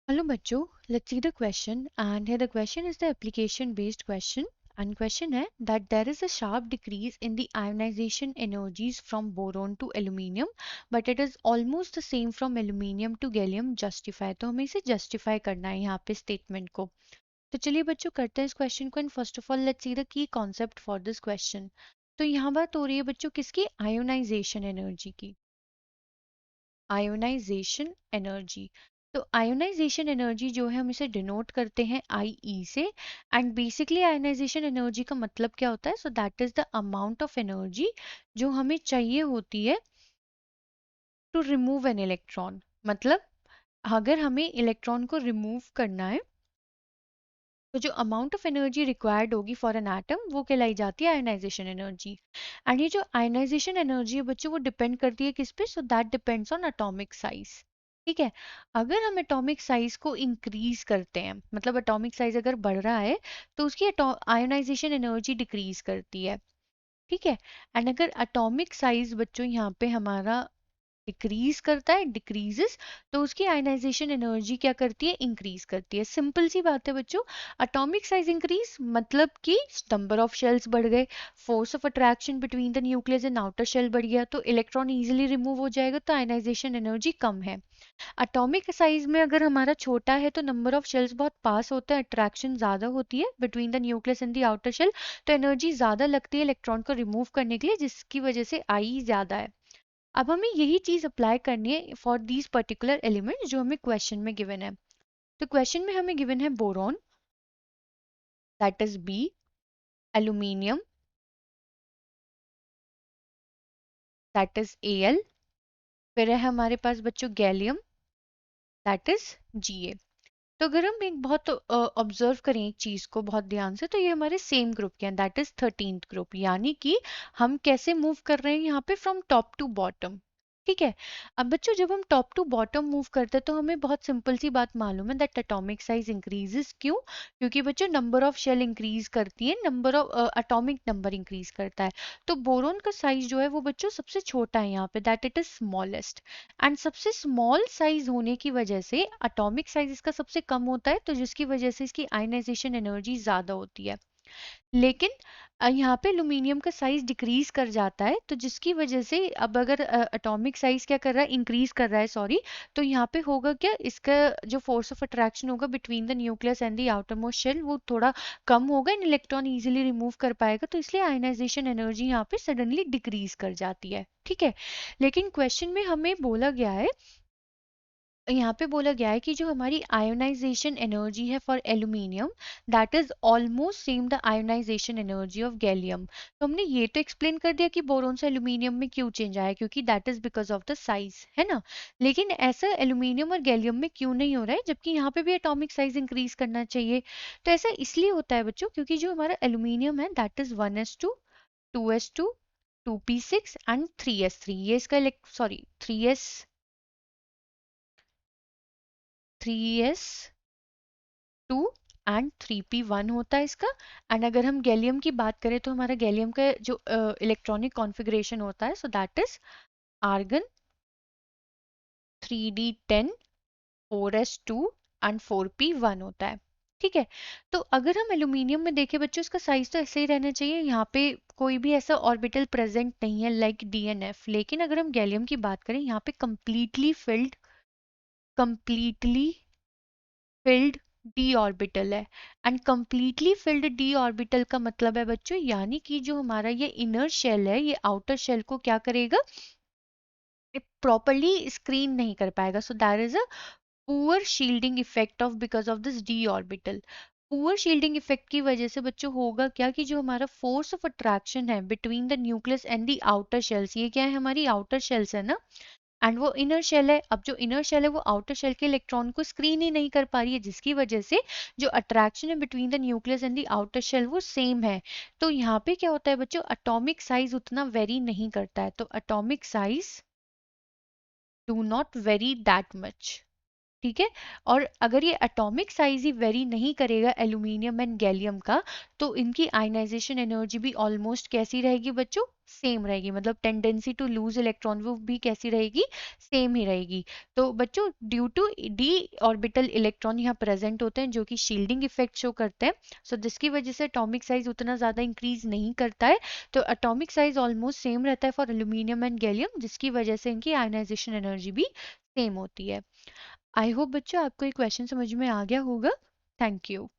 Hello बच्चों, let's see the question and here the question is the application based question and question है that there is a sharp decrease in the ionization energies from boron to aluminium but it is almost the same from aluminium to gallium justify तो हमें इसे justify करना है यहाँ पे statement को। तो चलिए बच्चों करते हैं इस क्वेश्चन को and first of all let's see the key concept for this question. तो यहाँ बात हो रही है बच्चों किसकी आयोनाइजेशन एनर्जी की। आयोनाइजेशन एनर्जी तो आयोनाइजेशन एनर्जी जो है हम इसे डिनोट करते हैं आई से एंड बेसिकली आयोनाइजेशन एनर्जी का मतलब क्या होता है so that is the amount of energy जो हमें चाहिए होती है टू रिमूव एन इलेक्ट्रॉन। मतलब अगर हमें इलेक्ट्रॉन को रिमूव करना है तो जो अमाउंट ऑफ एनर्जी रिक्वायर्ड होगी फॉर एन एटम वो कहलाई जाती है आयोनाइजेशन एनर्जी। एंड ये जो आयोनाइजेशन एनर्जी है बच्चों वो डिपेंड करती है किस पे so that depends on atomic size. ठीक है, अगर हम एटॉमिक साइज को इंक्रीज करते हैं मतलब एटॉमिक साइज अगर बढ़ रहा है तो उसकी आयोनाइजेशन एनर्जी डिक्रीज करती है। ठीक है, एंड अगर एटॉमिक साइज बच्चों यहाँ पे हमारा डिक्रीज करता है डिक्रीजेस तो उसकी आयनाइजेशन एनर्जी क्या करती है इंक्रीज करती है। सिंपल सी बात है बच्चों, एटॉमिक साइज इंक्रीज मतलब कि नंबर ऑफ शेल्स बढ़ गए, force of attraction between the nucleus and outer shell बढ़ गया तो इलेक्ट्रॉन इजीली रिमूव हो जाएगा तो आयनाइजेशन एनर्जी कम है। एटॉमिक साइज में अगर हमारा छोटा है तो नंबर ऑफ शेल्स बहुत पास होता है, अट्रैक्शन ज्यादा होती है between the nucleus and the outer shell तो एनर्जी ज्यादा लगती है इलेक्ट्रॉन को रिमूव करने के लिए जिसकी वजह से आई ज्यादा है। अब हमें यही चीज अप्लाई करनी है फॉर दीज पर्टिकुलर एलिमेंट जो हमें क्वेश्चन में गिवन है। तो क्वेश्चन में हमें गिवन है boron that is B, aluminium that is L, फिर है हमारे पास बच्चों गैलियम दैट इज जीए। तो अगर हम एक बहुत ऑब्जर्व करें एक चीज को बहुत ध्यान से तो ये हमारे सेम ग्रुप के हैं दैट इज 13th ग्रुप, यानी कि हम कैसे मूव कर रहे हैं यहाँ पे फ्रॉम टॉप टू बॉटम। ठीक है, अब बच्चों जब हम टॉप टू बॉटम मूव करते हैं तो हमें बहुत सिंपल सी बात मालूम है दैट एटॉमिक साइज इंक्रीजेस। क्यों? क्योंकि बच्चों नंबर ऑफ शेल इंक्रीज करती है, number of atomic number increase करता है। तो बोरोन का साइज जो है वो बच्चों सबसे छोटा है यहाँ पे that it is smallest and सबसे स्मॉल साइज होने की वजह से एटॉमिक साइज इसका सबसे कम होता है तो जिसकी वजह से इसकी आयनाइजेशन एनर्जी ज्यादा होती है। लेकिन यहाँ पे एल्यूमिनियम का साइज डिक्रीज कर जाता है तो जिसकी वजह से अब अगर एटॉमिक साइज क्या कर रहा है इंक्रीज कर रहा है सॉरी, तो यहाँ पे होगा क्या इसका जो फोर्स ऑफ अट्रैक्शन होगा between the nucleus and the outermost shell वो थोड़ा कम होगा एंड इलेक्ट्रॉन इजीली रिमूव कर पाएगा तो इसलिए आयनाइजेशन एनर्जी यहाँ पे सडनली डिक्रीज कर जाती है। ठीक है, लेकिन क्वेश्चन में हमें बोला गया है, यहाँ पे बोला गया है कि जो हमारी आयोनाइजेशन एनर्जी है for aluminium that is almost same the ionisation energy of gallium. तो हमने ये तो एक्सप्लेन कर दिया कि बोरोन से एल्यूमिनियम में क्यों चेंज आया क्योंकि that is because of the size, है ना। लेकिन ऐसा एल्यूमिनियम और गैलियम में क्यों नहीं हो रहा है जबकि यहाँ पे भी एटॉमिक साइज इंक्रीज करना चाहिए। तो ऐसा इसलिए होता है बच्चों क्योंकि जो हमारा एल्यूमिनियम है that is 1s2 2s2 2p6 and 3s3, ये इसका सॉरी 3s2 एंड 3p1 होता है इसका। एंड अगर हम गैलियम की बात करें तो हमारा गैलियम का जो इलेक्ट्रॉनिक कॉन्फ़िगरेशन होता है so that is argon 3d10 4s2 and 4p1 होता है। ठीक है, तो अगर हम एल्यूमिनियम में देखें बच्चों इसका साइज तो ऐसे ही रहना चाहिए, यहाँ पे कोई भी ऐसा ऑर्बिटल प्रेजेंट नहीं है लाइक डीएनएफ। लेकिन अगर हम गैलियम की बात करें यहाँ पे कंप्लीटली फिल्ड डी ऑर्बिटल है and completely filled D orbital का मतलब है बच्चों यानी कि जो हमारा ये इनर शेल है ये आउटर शेल को क्या करेगा प्रॉपरली स्क्रीन नहीं कर पाएगा सो that is a poor shielding effect of because of this D orbital. Poor shielding effect की वजह से बच्चों होगा क्या कि जो हमारा फोर्स ऑफ अट्रैक्शन है between the nucleus and the outer shells, ये क्या है हमारी आउटर शेल्स है ना एंड वो इनर शेल है। अब जो इनर शेल है वो आउटर शेल के इलेक्ट्रॉन को स्क्रीन ही नहीं कर पा रही है जिसकी वजह से जो अट्रैक्शन है between the nucleus and the outer shell वो सेम है। तो यहाँ पे क्या होता है बच्चों एटॉमिक साइज उतना वेरी नहीं करता है तो atomic size do not very that much. ठीक है। और अगर ये एटॉमिक साइज ही वेरी नहीं करेगा एल्यूमिनियम एंड गैलियम का, तो इनकी आयनाइजेशन एनर्जी भी ऑलमोस्ट कैसी रहेगी बच्चों, सेम रहेगी। मतलब टेंडेंसी टू लूज इलेक्ट्रॉन वो भी कैसी रहेगी, सेम ही रहेगी। तो बच्चों due to D orbital electron यहाँ प्रेजेंट होते हैं जो कि शील्डिंग इफेक्ट शो करते हैं, सो जिसकी वजह से एटॉमिक साइज उतना ज्यादा इंक्रीज नहीं करता है। तो एटॉमिक साइज ऑलमोस्ट सेम रहता है फॉर एल्यूमिनियम एंड गैलियम, जिसकी वजह से इनकी आयनाइजेशन एनर्जी भी सेम होती है। आई होप बच्चों आपको ये क्वेश्चन समझ में आ गया होगा। Thank you.